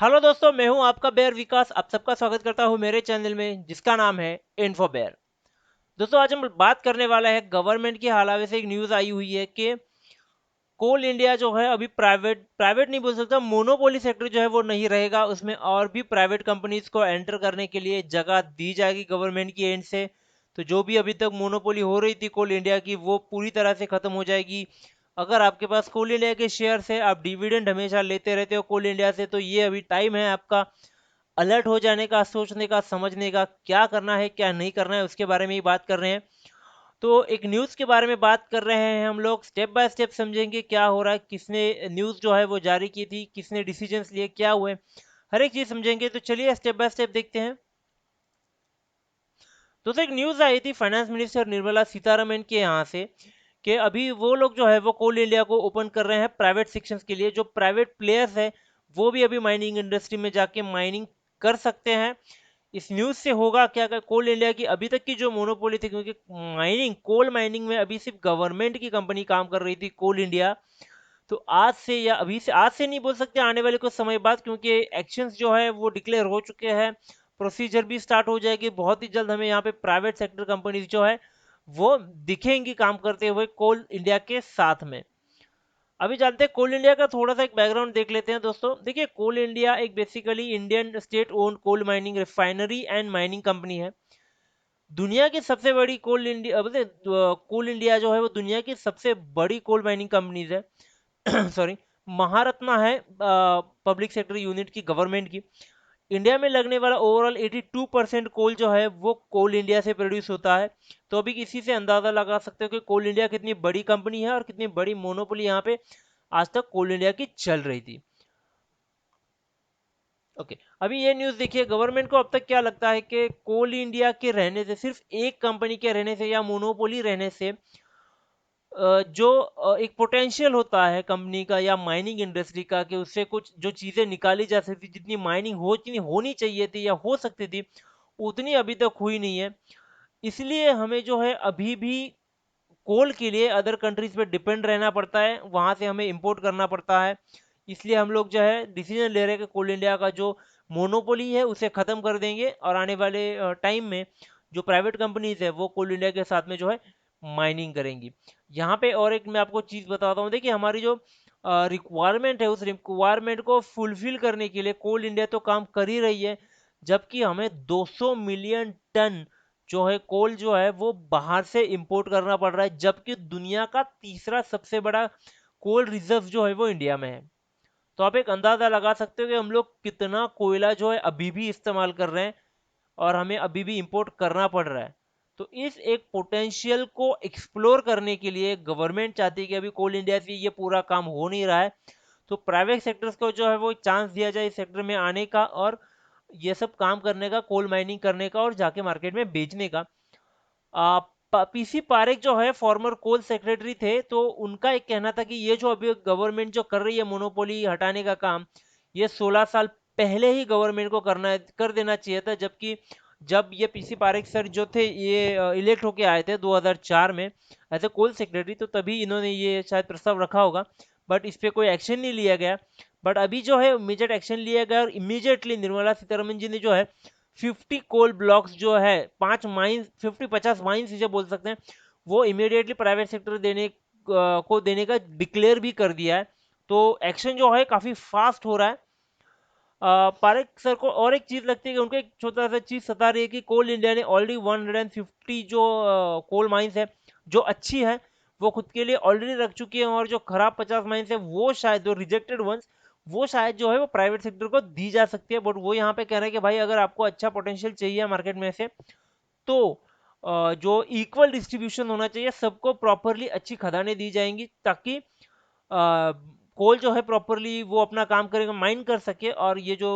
Hello दोस्तों, मैं हूं आपका बेयर विकास। आप सबका स्वागत करता हूं मेरे चैनल में जिसका नाम है इन्फो बेयर। दोस्तों, आज हम बात करने वाला है गवर्नमेंट के हवाले से। एक न्यूज़ आई हुई है कि कोल इंडिया जो है अभी प्राइवेट प्राइवेट नहीं बोल सकता, मोनोपोली सेक्टर जो है वो नहीं रहेगा उसमें, और भी प्राइवेट कंपनीज को एंटर करने के लिए जगह दी जाएगी गवर्नमेंट की एंड से। तो जो भी अभी तक मोनोपोली हो रही थी कोल इंडिया की, वो पूरी तरह से खत्म हो जाएगी। अगर आपके पास कोल इंडिया के शेयर है, आप डिविडेंड हमेशा लेते रहते हो कोल इंडिया से, तो ये अभी टाइम है आपका अलर्ट हो जाने का, सोचने का, समझने का, क्या करना है क्या नहीं करना है उसके बारे में ही बात कर रहे हैं। तो एक न्यूज़ के बारे में बात कर रहे हैं हम लोग, स्टेप बाय स्टेप समझेंगे क्या हो रहा है, किसने न्यूज़ जो है वो जारी की थी, किसने डिसीजंस लिए, क्या हुए, हर एक चीज़ समझेंगे। तो चलिए स्टेप बाय स्टेप देखते हैं। दोस्तों, एक न्यूज़ आई थी फाइनेंस मिनिस्टर निर्मला सीतारमन के यहाँ से कि अभी वो लोग जो है वो कोल इंडिया को ओपन कर रहे हैं प्राइवेट सेक्शंस के लिए। जो प्राइवेट प्लेयर्स है वो भी अभी माइनिंग इंडस्ट्री में जाके माइनिंग कर सकते हैं। इस न्यूज़ से होगा क्या, अगर कोल इंडिया की अभी तक की जो मोनोपोली थी, क्योंकि माइनिंग कोल माइनिंग में अभी सिर्फ गवर्नमेंट की कंपनी काम कर रही थी कोल इंडिया। तो आज से, या अभी से, आज से नहीं बोल सकते, आने वाले कुछ समय बाद, क्योंकि एक्शंस जो है वो डिक्लेयर हो चुके हैं, प्रोसीजर भी स्टार्ट हो जाएगी बहुत ही जल्द। हमें यहाँ पे प्राइवेट सेक्टर कंपनीज जो है वो दिखेंगी काम करते हुए कोल इंडिया के साथ में। अभी जानते हैं कोल इंडिया का थोड़ा सा एक बैकग्राउंड देख लेते हैं। दोस्तों देखिए, कोल इंडिया एक basically Indian state owned coal mining refinery and mining company है। दुनिया की सबसे बड़ी कोल इंडिया, कोल इंडिया जो है वो दुनिया की सबसे बड़ी कोल माइनिंग कंपनीज है। सॉरी, महारत्ना है पब्लिक सेक्टर यूनिट की, गवर्नमेंट की। इंडिया में लगने वाला ओवरऑल 82% कोल जो है वो कोल इंडिया से प्रोड्यूस होता है। तो अभी इसी से अंदाजा लगा सकते हो कि कोल इंडिया कितनी बड़ी कंपनी है और कितनी बड़ी मोनोपोली यहाँ पे आज तक कोल इंडिया की चल रही थी। ओके, अभी ये न्यूज़ देखिए, गवर्नमेंट को अब तक क्या लगता है कि कोल इंडिया के रहने से, सिर्फ एक कंपनी के रहने से या मोनोपोली रहने से, जो एक पोटेंशियल होता है कंपनी का या माइनिंग इंडस्ट्री का, कि उससे कुछ जो चीज़ें निकाली जा सकती, जितनी माइनिंग होनी चाहिए थी या हो सकती थी, उतनी अभी तक हुई नहीं है। इसलिए हमें जो है अभी भी कोल के लिए अदर कंट्रीज पे डिपेंड रहना पड़ता है, वहां से हमें इंपोर्ट करना पड़ता है। इसलिए हम लोग जो है डिसीजन ले रहे हैं कि कोल इंडिया का जो मोनोपोली है उसे खत्म कर देंगे, और आने वाले टाइम में जो प्राइवेट कंपनीज है वो कोल इंडिया के साथ में जो है माइनिंग करेंगी। यहाँ पे और एक मैं आपको चीज़ बताता हूँ, देखिए हमारी जो रिक्वायरमेंट है, उस रिक्वायरमेंट को फुलफिल करने के लिए कोल इंडिया तो काम कर ही रही है, जबकि हमें 200 मिलियन टन जो है कोल जो है वो बाहर से इंपोर्ट करना पड़ रहा है, जबकि दुनिया का तीसरा सबसे बड़ा कोल रिजर्व जो है वो इंडिया में है। तो आप एक अंदाजा लगा सकते हो कि हम लोग कितना कोयला जो है अभी भी इस्तेमाल कर रहे हैं, और हमें अभी भी इंपोर्ट करना पड़ रहा है। तो इस एक पोटेंशियल को एक्सप्लोर करने के लिए गवर्नमेंट चाहती है कि अभी कोल इंडिया से ये पूरा काम हो नहीं रहा है, तो प्राइवेट सेक्टर्स को जो है वो चांस दिया जाए इस सेक्टर में आने का, और ये सब काम करने का, कोल माइनिंग करने का और जाके मार्केट में बेचने का। पीसी पारेख जो है फॉर्मर कोल सेक्रेटरी थे, तो उनका एक कहना था कि ये जो अभी गवर्नमेंट जो कर रही है मोनोपोली हटाने का काम, ये 16 साल पहले ही गवर्नमेंट को कर देना चाहिए था। जबकि जब ये पीसी पारेख सर जो थे ये इलेक्ट होके आए थे 2004 में एज ए कोल सेक्रेटरी, तो तभी इन्होंने ये शायद प्रस्ताव रखा होगा, बट इस पे कोई एक्शन नहीं लिया गया। बट अभी जो है इमीडिएट एक्शन लिया गया, और इमीडिएटली निर्मला सीतारमन जी ने जो है 50 कोल ब्लॉक्स जो है, 50 माइंस इसे बोल सकते हैं, वो इमीडिएटली प्राइवेट सेक्टर को देने का डिक्लेयर भी कर दिया है। तो एक्शन जो है काफी फास्ट हो रहा है। पारेख सर को और एक चीज लगती है कि उनको एक छोटा सा चीज सता रही है कि कोल इंडिया ने ऑलरेडी 150 जो कोल माइंस है जो अच्छी है वो खुद के लिए ऑलरेडी रख चुकी है, और जो खराब 50 माइंस है वो शायद, जो रिजेक्टेड वंस, वो शायद जो है वो प्राइवेट सेक्टर को दी जा सकती है। बट वो यहाँ पे कह रहे हैं कि भाई अगर आपको अच्छा पोटेंशियल चाहिए मार्केट में से, तो जो इक्वल डिस्ट्रीब्यूशन होना चाहिए, सबको प्रॉपरली अच्छी खदानें दी जाएंगी, ताकि कोल जो है प्रॉपरली वो अपना काम करेगा, माइन कर सके, और ये जो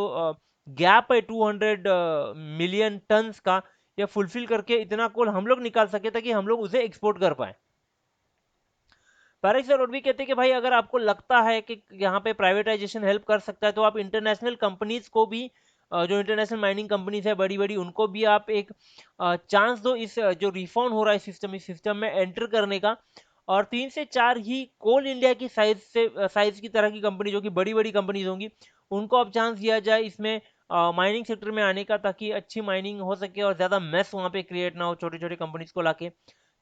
गैप है 200 मिलियन टन्स का, ये फुलफिल करके इतना कोल हम लोग निकाल सके ताकि हम लोग उसे एक्सपोर्ट कर पाए। पारेख सर और भी कहते हैं कि भाई अगर आपको लगता है कि यहाँ पे प्राइवेटाइजेशन हेल्प कर सकता है, तो आप इंटरनेशनल कंपनीज को भी, जो इंटरनेशनल माइनिंग कंपनीज है बड़ी बड़ी, उनको भी आप एक चांस दो इस जो रिफॉर्म हो रहा है सिस्टम, इस सिस्टम में एंटर करने का, और 3 से 4 ही कोल इंडिया की साइज की तरह की कंपनी, जो कि बड़ी बड़ी कंपनीज होंगी, उनको अब चांस दिया जाए इसमें माइनिंग सेक्टर में आने का, ताकि अच्छी माइनिंग हो सके और ज़्यादा मेस वहाँ पे क्रिएट ना हो छोटी छोटी कंपनीज को लाके।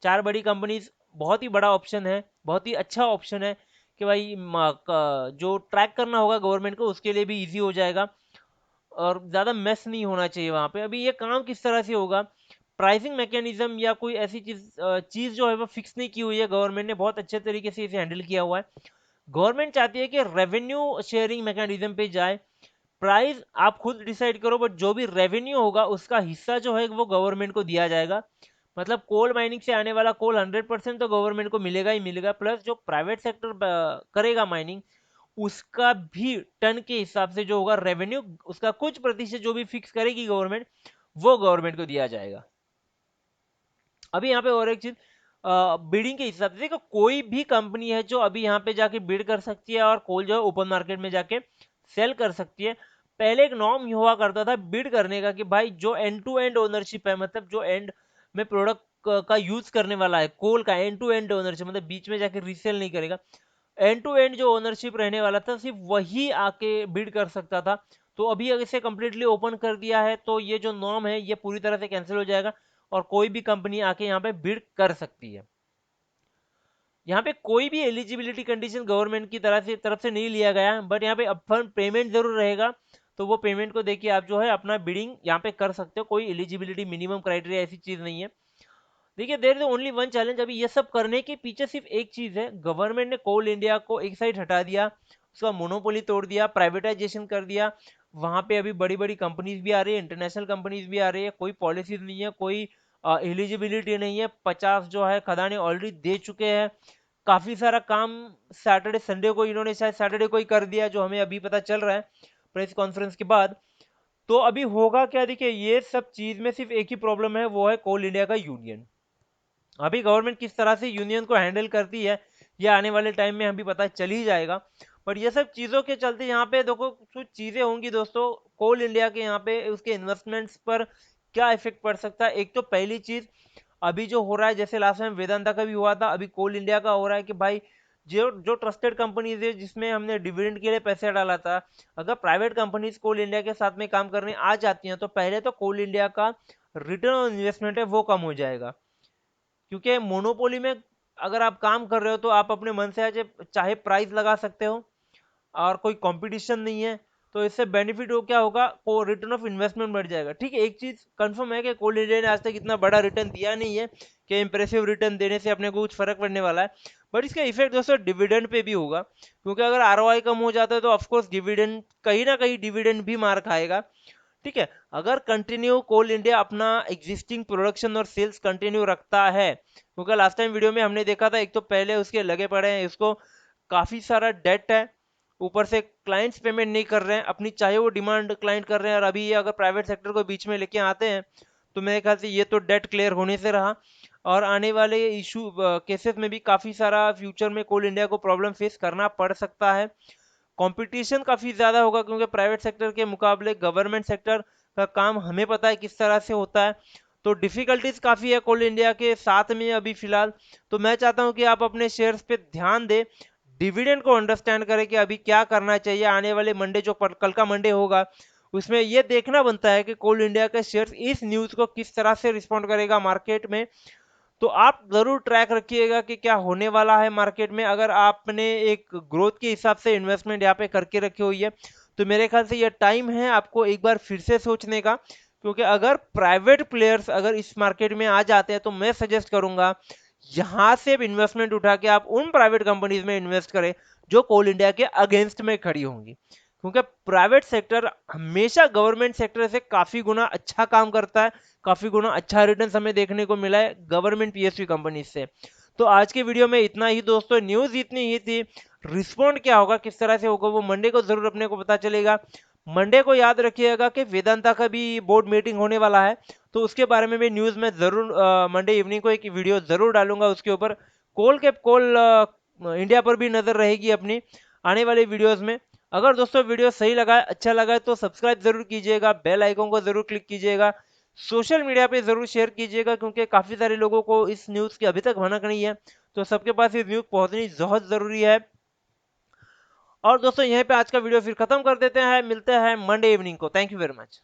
4 बड़ी कंपनीज बहुत ही बड़ा ऑप्शन है, बहुत ही अच्छा ऑप्शन है कि भाई जो ट्रैक करना होगा गवर्नमेंट को उसके लिए भी ईजी हो जाएगा और ज़्यादा मेस नहीं होना चाहिए वहाँ पे। अभी ये काम किस तरह से होगा, प्राइसिंग मैकेनिज्म या कोई ऐसी चीज़ जो है वो फिक्स नहीं की हुई है, गवर्नमेंट ने बहुत अच्छे तरीके से इसे हैंडल किया हुआ है। गवर्नमेंट चाहती है कि रेवेन्यू शेयरिंग मैकेनिज्म पे जाए, प्राइस आप खुद डिसाइड करो, बट जो भी रेवेन्यू होगा उसका हिस्सा जो है वो गवर्नमेंट को दिया जाएगा। मतलब कोल माइनिंग से आने वाला कोल 100% तो गवर्नमेंट को मिलेगा ही मिलेगा, प्लस जो प्राइवेट सेक्टर करेगा माइनिंग, उसका भी टन के हिसाब से जो होगा रेवेन्यू, उसका कुछ प्रतिशत जो भी फिक्स करेगी गवर्नमेंट, वो गवर्नमेंट को दिया जाएगा। अभी यहाँ पे और एक चीज, बिडिंग के हिसाब से देखो, कोई भी कंपनी है जो अभी यहाँ पे जाके बिड कर सकती है और कोल जो है ओपन मार्केट में जाके सेल कर सकती है। पहले एक नॉर्म हुआ करता था बिड करने का कि भाई जो एंड टू एंड ओनरशिप है, मतलब जो एंड में प्रोडक्ट का यूज करने वाला है कोल का, एंड टू एंड ओनरशिप मतलब बीच में जाके रीसेल नहीं करेगा, एंड टू एंड जो ओनरशिप रहने वाला था सिर्फ वही आके बिड कर सकता था। तो अभी अगर इसे कंप्लीटली ओपन कर दिया है तो ये जो नॉर्म है ये पूरी तरह से कैंसिल हो जाएगा और कोई भी कंपनी आके यहाँ पे बिड कर सकती है। यहाँ पे कोई भी एलिजिबिलिटी कंडीशन गवर्नमेंट की तरफ से नहीं लिया गया, बट यहाँ पे अपफ्रंट पेमेंट जरूर रहेगा। तो वो पेमेंट को देखिए आप जो है अपना बिडिंग यहाँ पे कर सकते हो, कोई एलिजिबिलिटी मिनिमम क्राइटेरिया ऐसी चीज नहीं है। देखिए there is only one challenge, अभी ये सब करने के पीछे सिर्फ एक चीज है, गवर्नमेंट ने कोल इंडिया को एक साइड हटा दिया, उसका मोनोपोली तोड़ दिया, प्राइवेटाइजेशन कर दिया। वहां पे अभी बड़ी बड़ी कंपनीज भी आ रही है, इंटरनेशनल कंपनीज भी आ रही है, कोई पॉलिसीज नहीं है, कोई एलिजिबिलिटी नहीं है, 50 जो है खदानें ऑलरेडी दे चुके हैं। काफी सारा काम सैटरडे संडे को इन्होंने शायद सैटरडे को ही कर दिया, जो हमें अभी पता चल रहा है प्रेस कॉन्फ्रेंस के बाद। तो अभी होगा क्या, देखिए ये सब चीज में सिर्फ एक ही प्रॉब्लम है, वो है कोल इंडिया का यूनियन। अभी गवर्नमेंट किस तरह से यूनियन को हैंडल करती है ये आने वाले टाइम में अभी पता चल ही जाएगा। पर ये सब चीज़ों के चलते यहाँ पे देखो कुछ चीज़ें होंगी दोस्तों, कोल इंडिया के यहाँ पे उसके इन्वेस्टमेंट्स पर क्या इफेक्ट पड़ सकता है। एक तो पहली चीज़, अभी जो हो रहा है, जैसे लास्ट टाइम वेदांता का भी हुआ था, अभी कोल इंडिया का हो रहा है कि भाई जो जो ट्रस्टेड कंपनीज है जिसमें हमने डिविडेंड के लिए पैसे डाला था, अगर प्राइवेट कंपनीज कोल इंडिया के साथ में काम करने आ जाती हैं तो पहले तो कोल इंडिया का रिटर्न ऑन इन्वेस्टमेंट है वो कम हो जाएगा। क्योंकि मोनोपोली में अगर आप काम कर रहे हो तो आप अपने मन से आज चाहे प्राइस लगा सकते हो और कोई कंपटीशन नहीं है। तो इससे बेनिफिट हो क्या होगा, को रिटर्न ऑफ इन्वेस्टमेंट बढ़ जाएगा। ठीक है, एक चीज कंफर्म है कि कोल इंडिया ने आज तक इतना बड़ा रिटर्न दिया नहीं है कि इंप्रेसिव रिटर्न देने से अपने को कुछ फर्क पड़ने वाला है, बट इसका इफेक्ट दोस्तों डिविडेंड पे भी होगा, क्योंकि अगर आरओआई कम हो जाता है तो ऑफकोर्स डिविडेंड कहीं ना कहीं डिविडेंड भी मार खाएगा। ठीक है, अगर कंटिन्यू कोल इंडिया अपना एग्जिस्टिंग प्रोडक्शन और सेल्स कंटिन्यू रखता है, क्योंकि लास्ट टाइम वीडियो में हमने देखा था एक तो पहले उसके लगे पड़े हैं, इसको काफी सारा डेट है, ऊपर से क्लाइंट्स पेमेंट नहीं कर रहे हैं अपनी, चाहे वो डिमांड क्लाइंट कर रहे हैं, और अभी ये अगर प्राइवेट सेक्टर को बीच में लेके आते हैं तो मेरे ख्याल से ये तो डेट क्लियर होने से रहा, और आने वाले इशू केसेस में भी काफी सारा फ्यूचर में कोल इंडिया को प्रॉब्लम फेस करना पड़ सकता है। कंपटीशन काफ़ी ज़्यादा होगा, क्योंकि प्राइवेट सेक्टर के मुकाबले गवर्नमेंट सेक्टर का काम हमें पता है किस तरह से होता है। तो डिफ़िकल्टीज काफ़ी है कोल इंडिया के साथ में अभी फ़िलहाल। तो मैं चाहता हूं कि आप अपने शेयर्स पे ध्यान दें, डिविडेंड को अंडरस्टैंड करें कि अभी क्या करना चाहिए। आने वाले मंडे जो कल का मंडे होगा उसमें ये देखना बनता है कि कोल इंडिया के शेयर्स इस न्यूज़ को किस तरह से रिस्पॉन्ड करेगा मार्केट में। तो आप जरूर ट्रैक रखिएगा कि क्या होने वाला है मार्केट में। अगर आपने एक ग्रोथ के हिसाब से इन्वेस्टमेंट यहाँ पे करके रखी हुई है तो मेरे ख्याल से ये टाइम है आपको एक बार फिर से सोचने का, क्योंकि अगर प्राइवेट प्लेयर्स अगर इस मार्केट में आ जाते हैं तो मैं सजेस्ट करूंगा यहाँ से इन्वेस्टमेंट उठा के आप उन प्राइवेट कंपनीज में इन्वेस्ट करें जो कोल इंडिया के अगेंस्ट में खड़ी होंगी, क्योंकि प्राइवेट सेक्टर हमेशा गवर्नमेंट सेक्टर से काफी गुना अच्छा काम करता है, काफी गुना अच्छा रिटर्न हमें देखने को मिला है गवर्नमेंट पीएसयू कंपनी से। तो आज के वीडियो में इतना ही दोस्तों, न्यूज इतनी ही थी, रिस्पॉन्ड क्या होगा किस तरह से होगा वो मंडे को जरूर अपने को पता चलेगा। मंडे को याद रखिएगा कि वेदांता का भी बोर्ड मीटिंग होने वाला है, तो उसके बारे में भी न्यूज में जरूर मंडे इवनिंग को एक वीडियो जरूर डालूंगा उसके ऊपर। कोल इंडिया पर भी नजर रहेगी अपनी आने वाले वीडियोस में। अगर दोस्तों वीडियो सही लगा, अच्छा लगा तो सब्सक्राइब जरूर कीजिएगा, बेल आइकन को जरूर क्लिक कीजिएगा, सोशल मीडिया पे ज़रूर शेयर कीजिएगा, क्योंकि काफ़ी सारे लोगों को इस न्यूज़ की अभी तक भनक नहीं है, तो सबके पास ये न्यूज़ पहुंचनी बहुत ज़रूरी है। और दोस्तों यहीं पे आज का वीडियो फिर खत्म कर देते हैं, मिलते हैं मंडे इवनिंग को। Thank you very much.